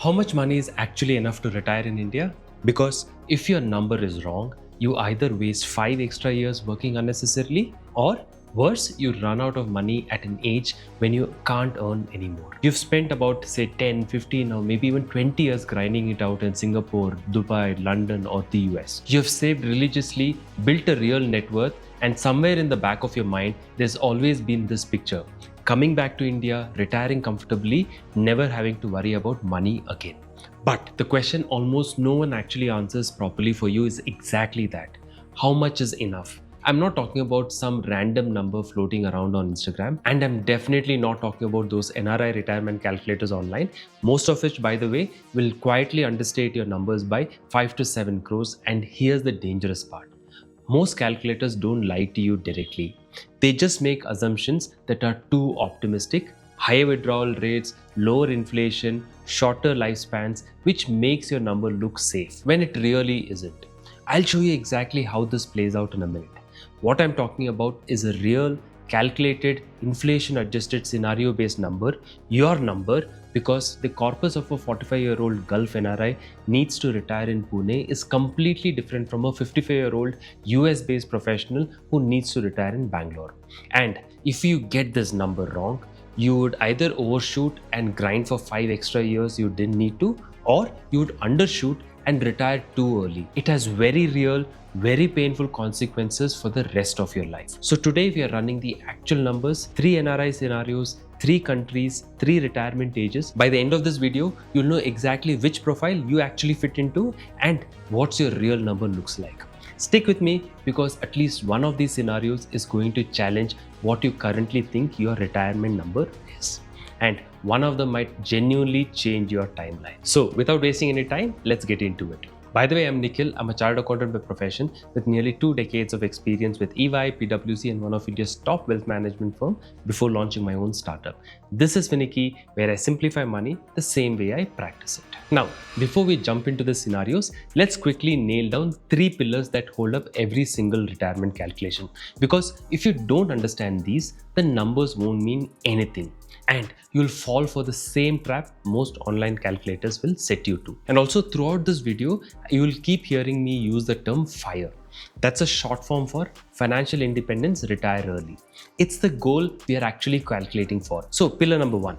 How much money is actually enough to retire in India? Because if your number is wrong, you either waste 5 extra years working unnecessarily, or worse, you run out of money at an age when you can't earn anymore. You've spent about say 10, 15 or maybe even 20 years grinding it out in Singapore, Dubai, London or the US. You've saved religiously, built a real net worth, and somewhere in the back of your mind, there's always been this picture. Coming back to India, retiring comfortably, never having to worry about money again. But the question almost no one actually answers properly for you is exactly that. How much is enough? I'm not talking about some random number floating around on Instagram, and I'm definitely not talking about those NRI retirement calculators online, most of which, by the way, will quietly understate your numbers by 5 to 7 crores. And here's the dangerous part. Most calculators don't lie to you directly. They just make assumptions that are too optimistic, higher withdrawal rates, lower inflation, shorter lifespans, which makes your number look safe when it really isn't. I'll show you exactly how this plays out in a minute. What I'm talking about is a real, calculated, inflation-adjusted scenario-based number, your number, because the corpus of a 45-year-old Gulf NRI needs to retire in Pune is completely different from a 55-year-old US-based professional who needs to retire in Bangalore. And if you get this number wrong, you would either overshoot and grind for 5 extra years you didn't need to, or you would undershoot and retire too early. It has very real, very painful consequences for the rest of your life. So today we are running the actual numbers, 3 NRI scenarios, 3 countries, 3 retirement ages. By the end of this video, you'll know exactly which profile you actually fit into and what's your real number looks like. Stick with me because at least one of these scenarios is going to challenge what you currently think your retirement number is. And one of them might genuinely change your timeline. So without wasting any time, let's get into it. By the way, I'm Nikhil. I'm a chartered accountant by profession with nearly 2 decades of experience with EY, PwC and one of India's top wealth management firm before launching my own startup. This is Finicky, where I simplify money the same way I practice it. Now, before we jump into the scenarios, let's quickly nail down 3 pillars that hold up every single retirement calculation. Because if you don't understand these, the numbers won't mean anything. And you'll fall for the same trap most online calculators will set you to. And also throughout this video, you will keep hearing me use the term FIRE. That's a short form for financial independence, retire early. It's the goal we are actually calculating for. So pillar number 1,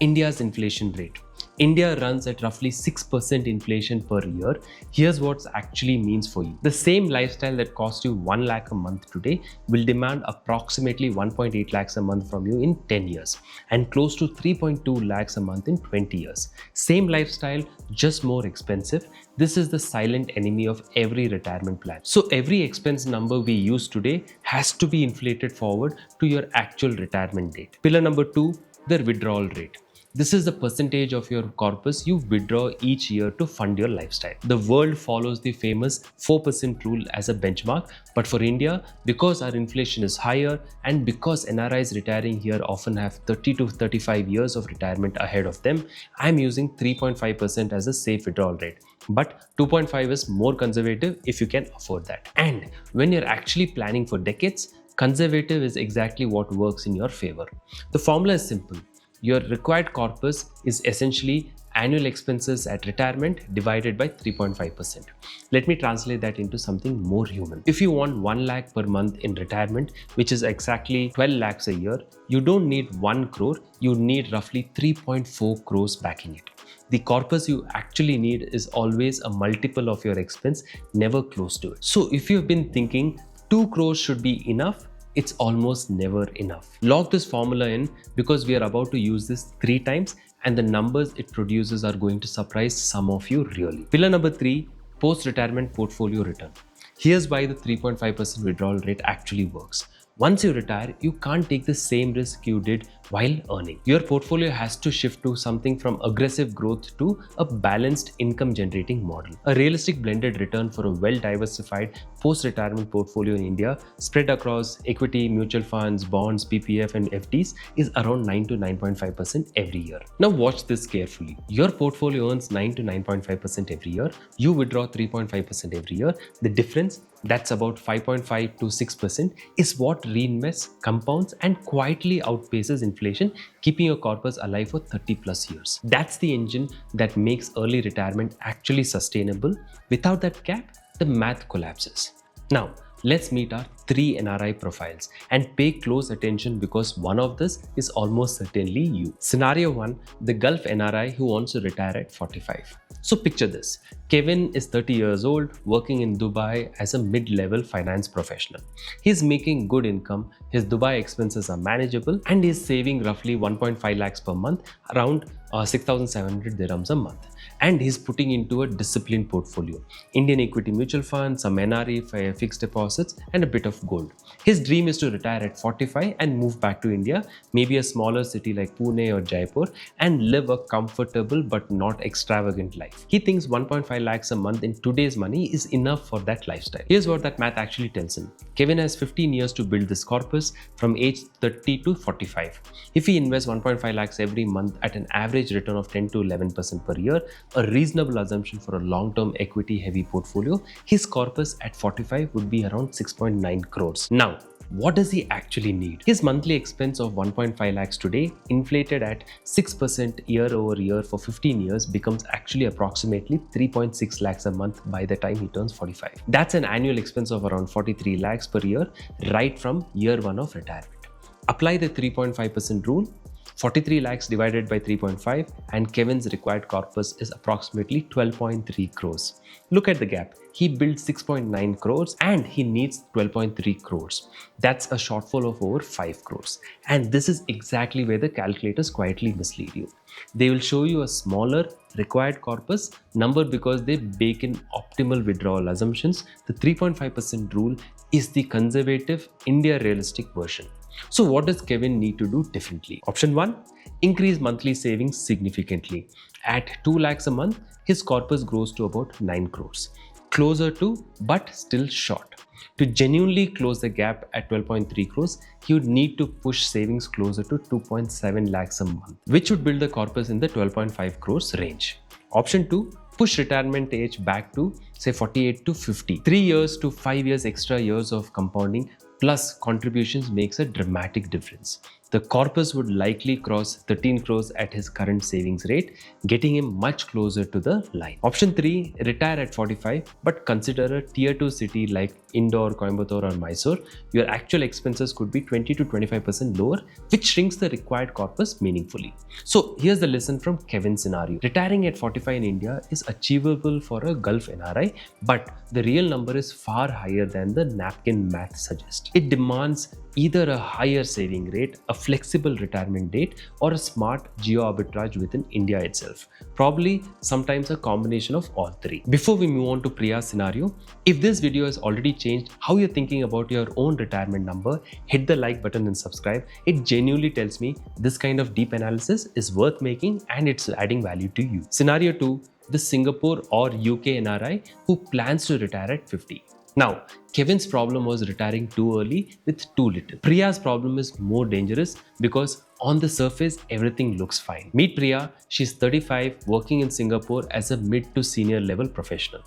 India's inflation rate. India runs at roughly 6% inflation per year. Here's what it actually means for you. The same lifestyle that costs you 1 lakh a month today will demand approximately 1.8 lakhs a month from you in 10 years and close to 3.2 lakhs a month in 20 years. Same lifestyle, just more expensive. This is the silent enemy of every retirement plan. So every expense number we use today has to be inflated forward to your actual retirement date. Pillar number 2, the withdrawal rate. This is the percentage of your corpus you withdraw each year to fund your lifestyle. The world follows the famous 4% rule as a benchmark, but for India, because our inflation is higher and because NRIs retiring here often have 30 to 35 years of retirement ahead of them, I'm using 3.5% as a safe withdrawal rate. But 2.5 is more conservative if you can afford that. And when you're actually planning for decades, conservative is exactly what works in your favor. The formula is simple. Your required corpus is essentially annual expenses at retirement divided by 3.5%. Let me translate that into something more human. If you want 1 lakh per month in retirement, which is exactly 12 lakhs a year, you don't need 1 crore, you need roughly 3.4 crores backing it. The corpus you actually need is always a multiple of your expense, never close to it. So if you've been thinking 2 crores should be enough, it's almost never enough. Log this formula in because we are about to use this 3 times and the numbers it produces are going to surprise some of you really. Pillar number 3, post-retirement portfolio return. Here's why the 3.5% withdrawal rate actually works. Once you retire, you can't take the same risk you did while earning. Your portfolio has to shift to something from aggressive growth to a balanced income generating model. A realistic blended return for a well-diversified post-retirement portfolio in India spread across equity, mutual funds, bonds, PPF and FDs is around 9 to 9.5% every year. Now watch this carefully. Your portfolio earns 9 to 9.5% every year. You withdraw 3.5% every year. The difference, that's about 5.5 to 6%, is what reinvests, compounds and quietly outpaces inflation inflation, keeping your corpus alive for 30 plus years. That's the engine that makes early retirement actually sustainable. Without that gap, the math collapses. Now, let's meet our 3 NRI profiles and pay close attention because one of this is almost certainly you. Scenario 1, the Gulf NRI who wants to retire at 45. So picture this. Kevin is 30 years old, working in Dubai as a mid-level finance professional. He's making good income, his Dubai expenses are manageable, and he's saving roughly 1.5 lakhs per month, around 6,700 dirhams a month. And he's putting into a disciplined portfolio: Indian equity mutual funds, some NRE fixed deposits, and a bit of gold. His dream is to retire at 45 and move back to India, maybe a smaller city like Pune or Jaipur, and live a comfortable but not extravagant life. He thinks 1.5 lakhs a month in today's money is enough for that lifestyle. Here's what that math actually tells him. Kevin has 15 years to build this corpus from age 30 to 45. If he invests 1.5 lakhs every month at an average return of 10 to 11% per year, a reasonable assumption for a long-term equity-heavy portfolio, his corpus at 45 would be around 6.9 crores. Now, what does he actually need? His monthly expense of 1.5 lakhs today, inflated at 6% year over year for 15 years, becomes actually approximately 3.6 lakhs a month by the time he turns 45. That's an annual expense of around 43 lakhs per year right from year 1 of retirement. Apply the 3.5% rule. 43 lakhs divided by 3.5 and Kevin's required corpus is approximately 12.3 crores. Look at the gap. He built 6.9 crores and he needs 12.3 crores. That's a shortfall of over 5 crores. And this is exactly where the calculators quietly mislead you. They will show you a smaller required corpus number because they bake in optimal withdrawal assumptions. The 3.5% rule is the conservative India realistic version. So what does Kevin need to do differently? Option 1, increase monthly savings significantly. At 2 lakhs a month, his corpus grows to about 9 crores. Closer to, but still short. To genuinely close the gap at 12.3 crores, he would need to push savings closer to 2.7 lakhs a month, which would build the corpus in the 12.5 crores range. Option 2, push retirement age back to say 48 to 50. 3 years to 5 years extra years of compounding plus contributions makes a dramatic difference. The corpus would likely cross 13 crores at his current savings rate, getting him much closer to the line. Option 3, retire at 45, but consider a tier 2 city like Indore, Coimbatore or Mysore. Your actual expenses could be 20 to 25% lower, which shrinks the required corpus meaningfully. So here's the lesson from Kevin's scenario. Retiring at 45 in India is achievable for a Gulf NRI, but the real number is far higher than the napkin math suggests. It demands either a higher saving rate, a flexible retirement date, or a smart geo arbitrage within India itself. Probably sometimes a combination of all three. Before we move on to Priya's scenario, if this video has already changed how you're thinking about your own retirement number, hit the like button and subscribe. It genuinely tells me this kind of deep analysis is worth making and it's adding value to you. Scenario 2, the Singapore or UK NRI who plans to retire at 50. Now, Kevin's problem was retiring too early with too little. Priya's problem is more dangerous because on the surface, everything looks fine. Meet Priya. She's 35, working in Singapore as a mid to senior level professional.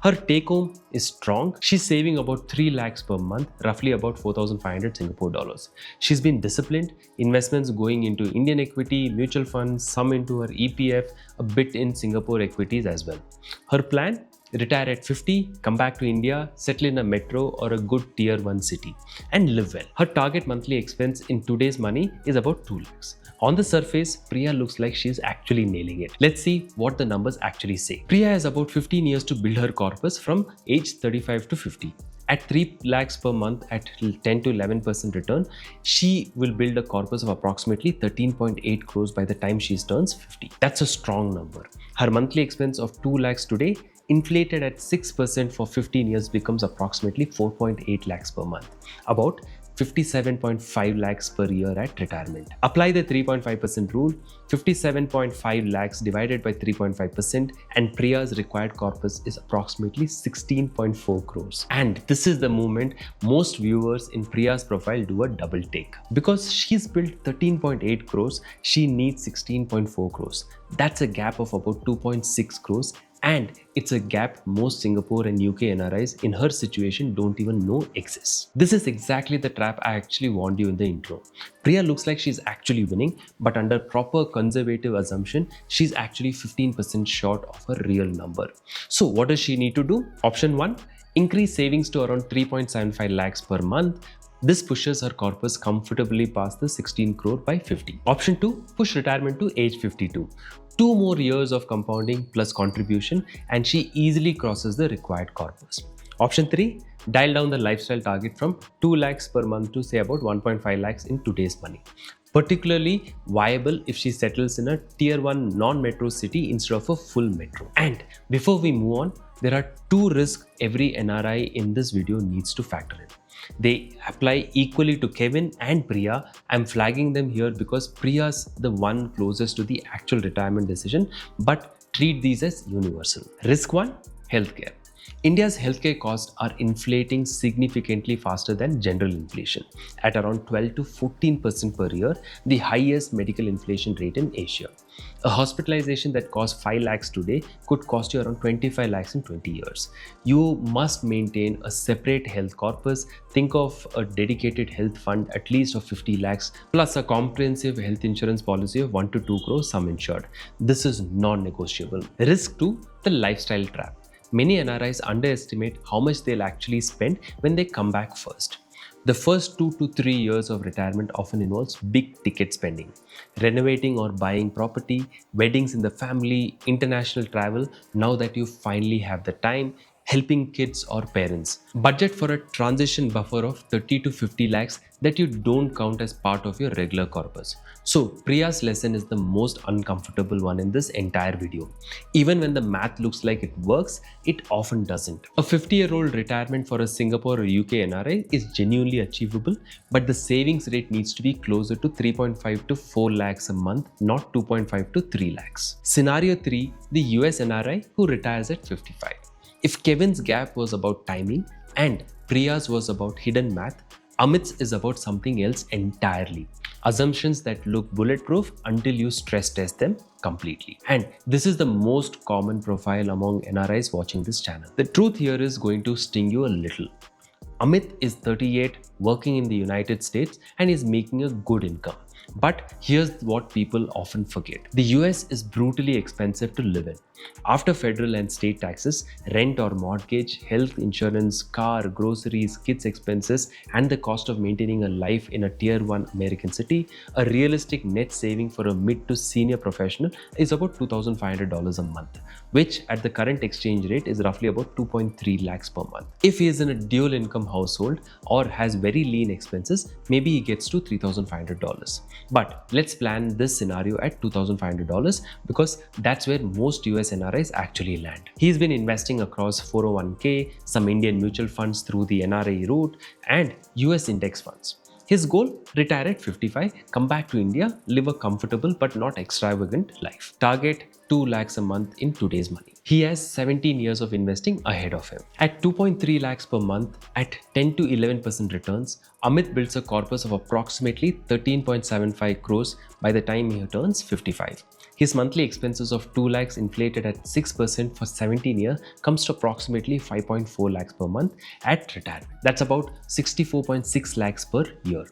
Her take home is strong. She's saving about 3 lakhs per month, roughly about 4,500 Singapore dollars. She's been disciplined, investments going into Indian equity, mutual funds, some into her EPF, a bit in Singapore equities as well. Her plan? Retire at 50, come back to India, settle in a metro or a good tier 1 city and live well. Her target monthly expense in today's money is about 2 lakhs. On the surface, Priya looks like she's actually nailing it. Let's see what the numbers actually say. Priya has about 15 years to build her corpus from age 35 to 50. At 3 lakhs per month at 10 to 11% return, she will build a corpus of approximately 13.8 crores by the time she turns 50. That's a strong number. Her monthly expense of 2 lakhs today, inflated at 6% for 15 years, becomes approximately 4.8 lakhs per month, about 57.5 lakhs per year at retirement. Apply the 3.5% rule, 57.5 lakhs divided by 3.5% and Priya's required corpus is approximately 16.4 crores. And this is the moment most viewers in Priya's profile do a double take. Because she's built 13.8 crores, she needs 16.4 crores. That's a gap of about 2.6 crores And it's a gap most Singapore and UK NRIs in her situation don't even know exists. This is exactly the trap I actually warned you in the intro. Priya looks like she's actually winning, but under proper conservative assumption, she's actually 15% short of her real number. So what does she need to do? Option 1, increase savings to around 3.75 lakhs per month. This pushes her corpus comfortably past the 16 crore by 50. Option 2, push retirement to age 52. 2 more years of compounding plus contribution and she easily crosses the required corpus. Option 3, dial down the lifestyle target from 2 lakhs per month to say about 1.5 lakhs in today's money. Particularly viable if she settles in a tier 1 non-metro city instead of a full metro. And before we move on, there are 2 risks every NRI in this video needs to factor in. They apply equally to Kevin and Priya. I'm flagging them here because Priya's the one closest to the actual retirement decision, but treat these as universal. Risk 1, healthcare. India's healthcare costs are inflating significantly faster than general inflation at around 12 to 14% per year, the highest medical inflation rate in Asia. A hospitalization that costs 5 lakhs today could cost you around 25 lakhs in 20 years. You must maintain a separate health corpus. Think of a dedicated health fund at least of 50 lakhs plus a comprehensive health insurance policy of 1 to 2 crores sum insured. This is non-negotiable. Risk 2, the lifestyle trap. Many NRIs underestimate how much they'll actually spend when they come back first. The first 2 to 3 years of retirement often involves big ticket spending. Renovating or buying property, weddings in the family, international travel, now that you finally have the time, helping kids or parents. Budget for a transition buffer of 30 to 50 lakhs that you don't count as part of your regular corpus. So Priya's lesson is the most uncomfortable one in this entire video. Even when the math looks like it works, it often doesn't. A 50-year-old retirement for a Singapore or UK NRI is genuinely achievable, but the savings rate needs to be closer to 3.5 to 4 lakhs a month, not 2.5 to 3 lakhs. Scenario 3, the US NRI who retires at 55. If Kevin's gap was about timing and Priya's was about hidden math, Amit's is about something else entirely. Assumptions that look bulletproof until you stress test them completely. And this is the most common profile among NRIs watching this channel. The truth here is going to sting you a little. Amit is 38, working in the United States and is making a good income. But here's what people often forget. The US is brutally expensive to live in. After federal and state taxes, rent or mortgage, health insurance, car, groceries, kids expenses, and the cost of maintaining a life in a tier 1 American city, a realistic net saving for a mid to senior professional is about $2,500 a month, which at the current exchange rate is roughly about 2.3 lakhs per month. If he is in a dual income household or has very lean expenses, maybe he gets to $3,500. But let's plan this scenario at $2,500 because that's where most US NRIs actually land. He's been investing across 401k, some Indian mutual funds through the NRI route, and US index funds. His goal, retire at 55, come back to India, live a comfortable but not extravagant life. Target 2 lakhs a month in today's money. He has 17 years of investing ahead of him. At 2.3 lakhs per month at 10 to 11% returns, Amit builds a corpus of approximately 13.75 crores by the time he turns 55. His monthly expenses of 2 lakhs inflated at 6% for 17 years comes to approximately 5.4 lakhs per month at retirement. That's about 64.6 lakhs per year.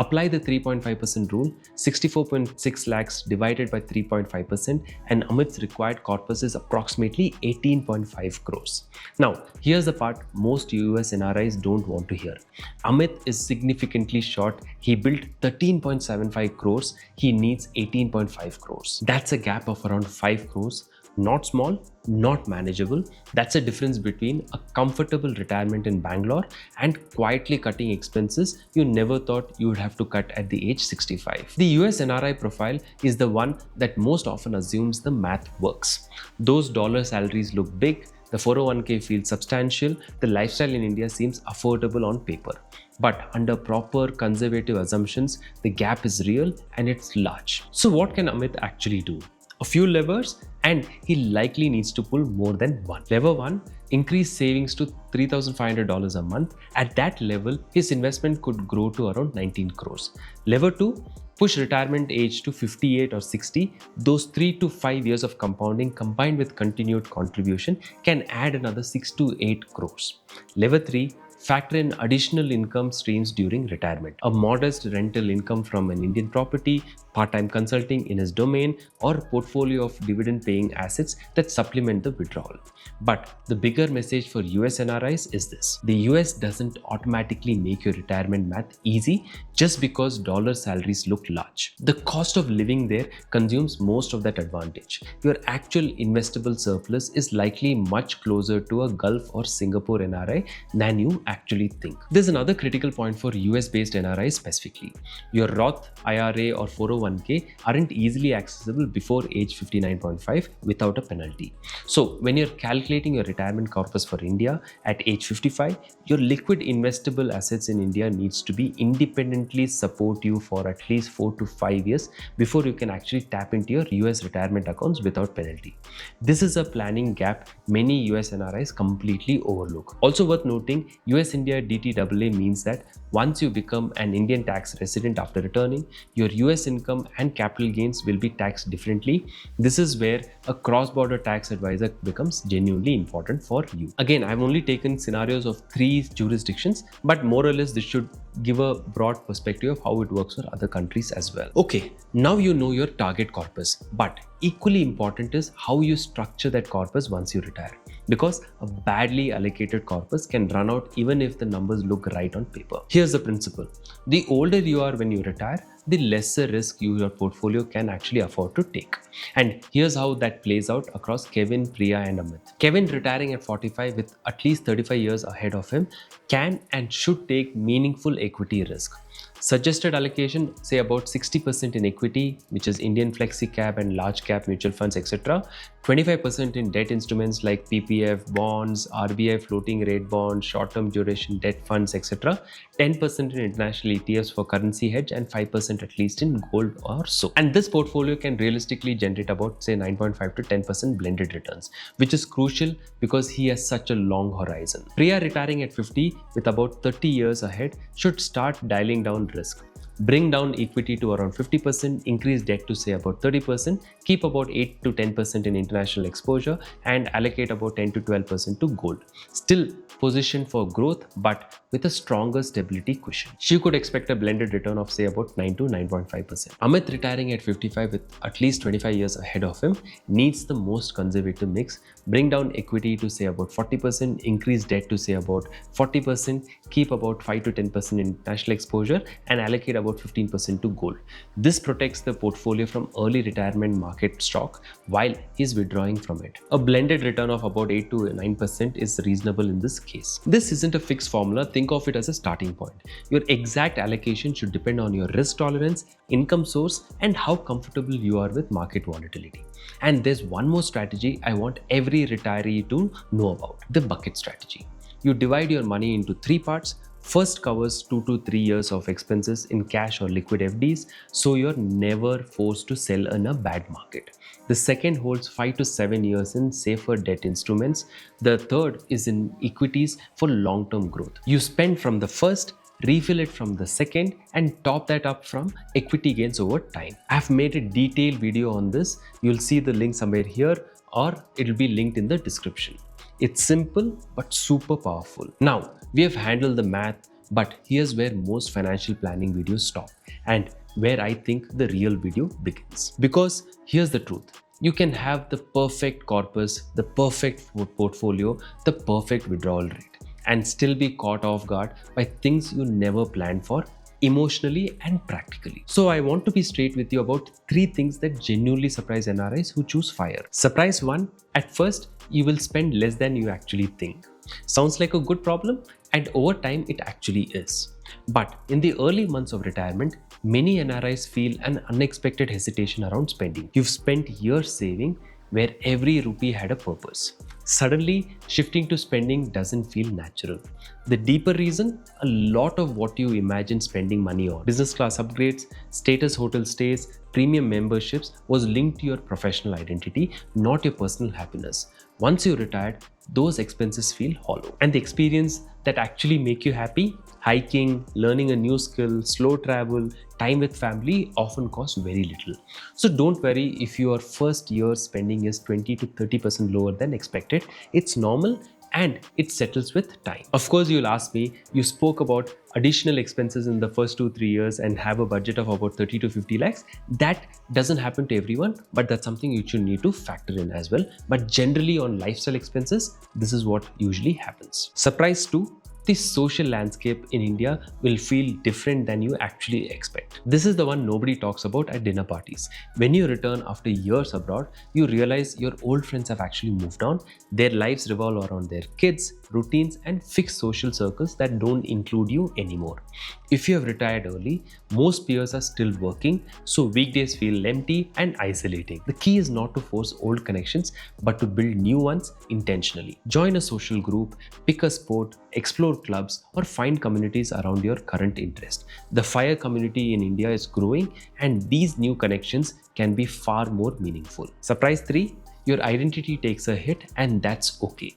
Apply the 3.5% rule, 64.6 lakhs divided by 3.5%, and Amit's required corpus is approximately 18.5 crores. Now, here's the part most US NRIs don't want to hear. Amit is significantly short. He built 13.75 crores. He needs 18.5 crores. That's a gap of around 5 crores. Not small, not manageable. That's a difference between a comfortable retirement in Bangalore and quietly cutting expenses you never thought you would have to cut at the age 65. The US NRI profile is the one that most often assumes the math works. Those dollar salaries look big, the 401k feels substantial, the lifestyle in India seems affordable on paper. But under proper conservative assumptions, the gap is real and it's large. So what can Amit actually do? A few levers, and he likely needs to pull more than one. Lever 1, increase savings to $3,500 a month. At that level, his investment could grow to around 19 crores. Lever 2, Push retirement age to 58 or 60, those 3 to 5 years of compounding combined with continued contribution can add another 6 to 8 crores. Lever 3, factor in additional income streams during retirement. A modest rental income from an Indian property, part-time consulting in his domain, or portfolio of dividend-paying assets that supplement the withdrawal. But the bigger message for US NRIs is this: the US doesn't automatically make your retirement math easy just because dollar salaries look large. The cost of living there consumes most of that advantage. Your actual investable surplus is likely much closer to a Gulf or Singapore NRI than you actually think. There's another critical point for US based NRIs specifically. Your Roth, IRA, or 401k aren't easily accessible before age 59.5 without a penalty. So when you're calculating your retirement corpus for India at age 55, your liquid investable assets in India needs to be independently support you for at least 4 to 5 years before you can actually tap into your US retirement accounts without penalty. This is a planning gap many US NRIs completely overlook. Also worth noting, US India DTAA means that once you become an Indian tax resident after returning, your US income and capital gains will be taxed differently. This is where a cross-border tax advisor becomes genuinely important for you. Again, I've only taken scenarios of 3 jurisdictions, but more or less this should give a broad perspective of how it works for other countries as well. Okay, now you know your target corpus, but equally important is how you structure that corpus once you retire. Because a badly allocated corpus can run out even if the numbers look right on paper. Here's the principle: the older you are when you retire, the lesser risk your portfolio can actually afford to take. And here's how that plays out across Kevin, Priya, and Amit. Kevin, retiring at 45 with at least 35 years ahead of him, can and should take meaningful equity risk. Suggested allocation, say about 60% in equity, which is Indian flexi cap and large cap mutual funds, etc. 25% in debt instruments like PPF, bonds, RBI floating rate bonds, short-term duration debt funds, etc. 10% in international ETFs for currency hedge, and 5% at least in gold or so. And this portfolio can realistically generate about say 9.5 to 10% blended returns, which is crucial because he has such a long horizon. Priya, retiring at 50 with about 30 years ahead, should start dialing down risk. Bring down equity to around 50%, increase debt to say about 30%, keep about 8 to 10% in international exposure, and allocate about 10 to 12% to gold. Still positioned for growth, but with a stronger stability cushion. She could expect a blended return of say about 9 to 9.5%. Amit, retiring at 55 with at least 25 years ahead of him, needs the most conservative mix. Bring down equity to say about 40%, increase debt to say about 40%, keep about 5 to 10% in international exposure, and allocate about 15% to gold. This protects the portfolio from early retirement market shock while he's withdrawing from it. A blended return of about 8 to 9% is reasonable in this case. This isn't a fixed formula. Think of it as a starting point. Your exact allocation should depend on your risk tolerance, income source, and how comfortable you are with market volatility. And there's one more strategy I want every retiree to know about: the bucket strategy. You divide your money into 3 parts. First covers 2 to 3 years of expenses in cash or liquid FDs, so you're never forced to sell in a bad market. The second holds 5 to 7 years in safer debt instruments. The third is in equities for long-term growth. You spend from the first, refill it from the second, and top that up from equity gains over time. I've made a detailed video on this. You'll see the link somewhere here, or it'll be linked in the description. It's simple but super powerful. Now, we have handled the math, but here's where most financial planning videos stop and where I think the real video begins. Because here's the truth: you can have the perfect corpus, the perfect portfolio, the perfect withdrawal rate, and still be caught off guard by things you never planned for, emotionally and practically. So I want to be straight with you about 3 things that genuinely surprise NRIs who choose FIRE. Surprise 1: at first, you will spend less than you actually think. Sounds like a good problem, and over time it actually is. But in the early months of retirement, many NRIs feel an unexpected hesitation around spending. You've spent years saving where every rupee had a purpose. Suddenly, shifting to spending doesn't feel natural. The deeper reason: a lot of what you imagine spending money on, business class upgrades, status hotel stays, premium memberships, was linked to your professional identity, not your personal happiness. Once you retired, those expenses feel hollow. And the experience that actually make you happy. Hiking, learning a new skill, slow travel, time with family often cost very little. So don't worry if your first year spending is 20 to 30% lower than expected. It's normal and it settles with time. Of course, you'll ask me, you spoke about additional expenses in the first 2-3 years and have a budget of about 30 to 50 lakhs. That doesn't happen to everyone, but that's something you should need to factor in as well. But generally on lifestyle expenses, this is what usually happens. Surprise 2. The social landscape in India will feel different than you actually expect. This is the one nobody talks about at dinner parties. When you return after years abroad, you realize your old friends have actually moved on. Their lives revolve around their kids, routines, and fixed social circles that don't include you anymore. If you have retired early, most peers are still working, so weekdays feel empty and isolating. The key is not to force old connections, but to build new ones intentionally. Join a social group, pick a sport, explore clubs, or find communities around your current interest. The FIRE community in India is growing, and these new connections can be far more meaningful. Surprise 3. Your identity takes a hit, and that's okay.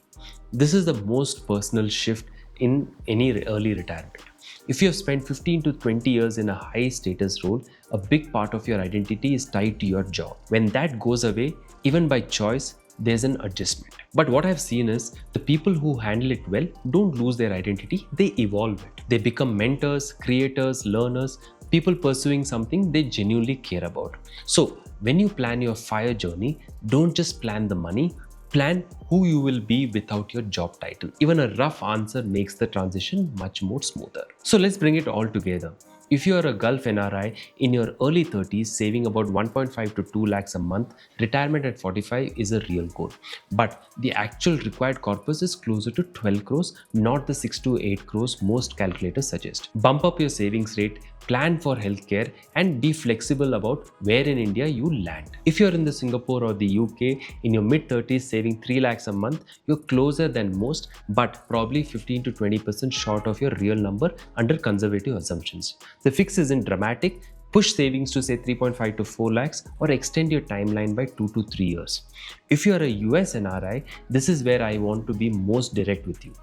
This is the most personal shift in any early retirement. If you have spent 15 to 20 years in a high status role, a big part of your identity is tied to your job. When that goes away, even by choice, there's an adjustment. But what I've seen is the people who handle it well don't lose their identity, they evolve it. They become mentors, creators, learners, people pursuing something they genuinely care about. So when you plan your FIRE journey, don't just plan the money, plan who you will be without your job title. Even a rough answer makes the transition much more smoother. So let's bring it all together. If you are a Gulf NRI in your early 30s saving about 1.5 to 2 lakhs a month, retirement at 45 is a real goal. But the actual required corpus is closer to 12 crores, not the 6 to 8 crores most calculators suggest. Bump up your savings rate, plan for healthcare, and be flexible about where in India you land. If you're in the Singapore or the UK in your mid 30s saving 3 lakhs a month, you're closer than most, but probably 15 to 20% short of your real number under conservative assumptions. The fix isn't dramatic. Push savings to say 3.5 to 4 lakhs or extend your timeline by 2 to 3 years. If you are a US NRI, this is where I want to be most direct with you.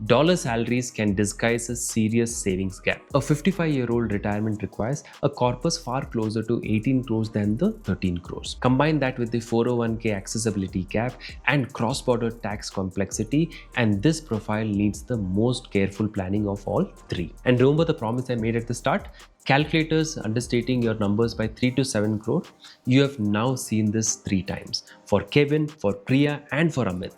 Dollar salaries can disguise a serious savings gap. A 55-year-old retirement requires a corpus far closer to 18 crores than the 13 crores. Combine that with the 401k accessibility gap and cross-border tax complexity, and this profile needs the most careful planning of all three. And remember the promise I made at the start? Calculators understating your numbers by 3 to 7 crore. You have now seen this 3 times. For Kevin, for Priya, and for Amit.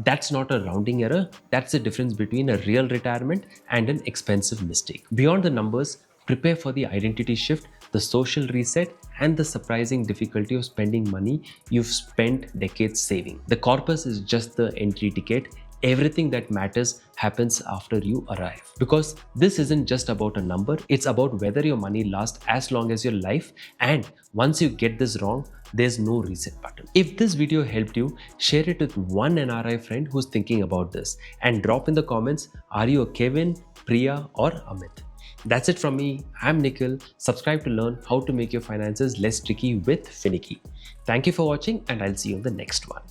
That's not a rounding error. That's the difference between a real retirement and an expensive mistake. Beyond the numbers, prepare for the identity shift, the social reset, and the surprising difficulty of spending money you've spent decades saving. The corpus is just the entry ticket. Everything that matters happens after you arrive. Because this isn't just about a number, it's about whether your money lasts as long as your life, and once you get this wrong, there's no reset button. If this video helped you, share it with one NRI friend who's thinking about this, and drop in the comments, are you a Kevin, Priya, or Amit? That's it from me. I'm Nikhil. Subscribe to learn how to make your finances less tricky with Finicky. Thank you for watching, and I'll see you in the next one.